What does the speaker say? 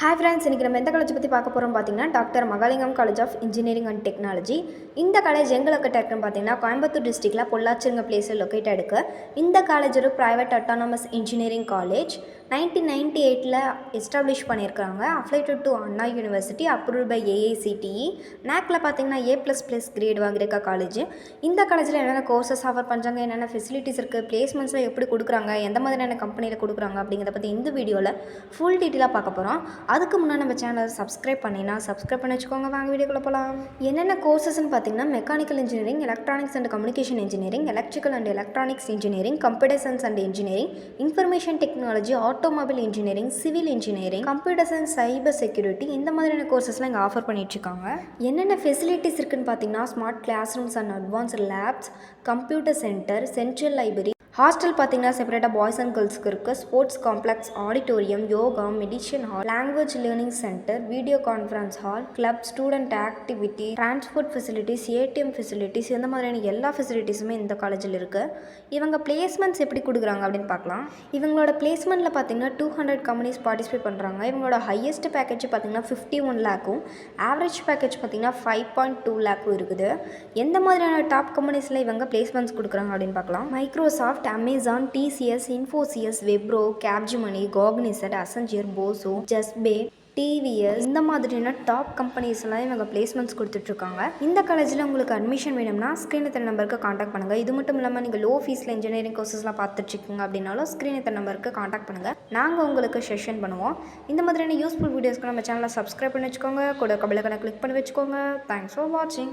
Hi friends, இன்றைக்கி நம்ம எந்த காலேஜ் பற்றி பார்க்க போகிறோம் பார்த்தீங்கன்னா doctor Mahalingam college of engineering and technology. இந்த காலேஜ் எங்கே லொக்கேட் இருக்குன்னு பார்த்தீங்கன்னா கோயம்புத்தூர் டிஸ்ட்ரிக்டில் பொள்ளாச்சிங்க பிளேஸில் லொக்கேட் இருக்குது. இந்த காலேஜ் ஒரு private autonomous engineering college. 1998 establish பண்ணியிருக்காங்க. Affiliated to Anna University, approved by AICTE. நேக்கில் பார்த்தீங்கன்னா A++ கிரேட் வாங்கியிருக்க காலேஜ். இந்த காலேஜில் என்னென்ன கோர்சஸ் ஆஃபர் பண்ணுறாங்க, என்னென்ன ஃபெசிலிட்டிஸ் இருக்குது, பிளேஸ்மெண்ட்ஸில் எப்படி கொடுக்குறாங்க, எந்த மாதிரியான கம்பெனியில் கொடுக்குறாங்க அப்படிங்கிறத பற்றி இந்த வீடியோவில் ஃபுல் டீட்டெயிலாக பார்க்க போகிறோம். அதுக்கு முன்னாடி நம்ம சேனலை சப்ஸ்கிரைப் பண்ணி வச்சுக்கோங்க. வாங்க வீடியோக்குள்ள போகலாம். என்னென்ன கோர்சஸ்ன்னு பார்த்தீங்கன்னா mechanical engineering, electronics and communication engineering, electrical and electronics engineering, computer science and engineering, information technology, automobile engineering, civil engineering, computer science, cyber security, இந்த மாதிரியான கோர்சஸ்லாம் இங்கே ஆஃபர் பண்ணிட்டுருக்காங்க. என்னென்ன ஃபெசிலிட்டிஸ் இருக்குன்னு பார்த்தீங்கன்னா smart class rooms and advanced labs, computer centre, central library, hostel பார்த்தீங்கன்னா செப்பரேட்டாக boys and கேர்ள்ஸ்க்கு இருக்குது, sports complex, auditorium, yoga, meditation hall, language learning centre, video conference hall, club, student activity, transport facilities, ATM facilities, இந்த மாதிரியான எல்லா ஃபெசிலிட்டிஸுமே இந்த காலேஜில் இருக்குது. இவங்க பிளேஸ்மெண்ட்ஸ் எப்படி கொடுக்குறாங்க அப்படின்னு பார்க்கலாம். இவங்களோட பிளேஸ்மெண்ட்டில் பார்த்தீங்கன்னா 200 கம்பெனிஸ் பார்ட்டிசிபேட் பண்ணுறாங்க. இவங்களோட ஹையஸ்ட் பேக்கேஜ் பார்த்தீங்கன்னா 51 லேக்கும், ஆவரேஜ் பேக்கேஜ் பார்த்தீங்கன்னா 5.2 லேக்கும் இருக்குது. எந்த மாதிரியான டாப் கம்பெனிஸில் இவங்க பிளேஸ்மெண்ட்ஸ் கொடுக்குறாங்க அப்படின்னு பார்க்கலாம். Microsoft, Amazon, TCS, Infosys, Wipro, Capgemini, Cognizant, Accenture, போசோ, ஜஸ்பே, டிவிஎஸ், இந்த மாதிரியான டாப் கம்பெனிஸ் எல்லாம் இவங்க பிளேஸ்மெண்ட்ஸ் கொடுத்துட்ருக்காங்க. இந்த காலேஜில் உங்களுக்கு அட்மிஷன் வேணும்னா ஸ்க்ரீனில் தர நம்பருக்கு காண்டாக்ட் பண்ணுங்கள். இது மட்டும் இல்லாமல் நீங்கள் லோ ஃபீஸில் இன்ஜினியரிங் கோர்சஸ்லாம் பார்த்துட்ருக்கீங்க அப்படின்னாலும் ஸ்க்ரீனில் தர நம்பருக்கு காண்டாக்ட் பண்ணுங்கள். நாங்கள் உங்களுக்கு செஷன் பண்ணுவோம். இந்த மாதிரியான யூஸ்ஃபுல் வீடியோஸ்க்கு நம்ம சேனலை சப்ஸ்கிரைப் பண்ணி வச்சுக்கோங்க. கூட பெல் ஐகானை கிளிக் பண்ணி வச்சுக்கோங்க. தேங்க்ஸ் ஃபார் வாட்சிங்.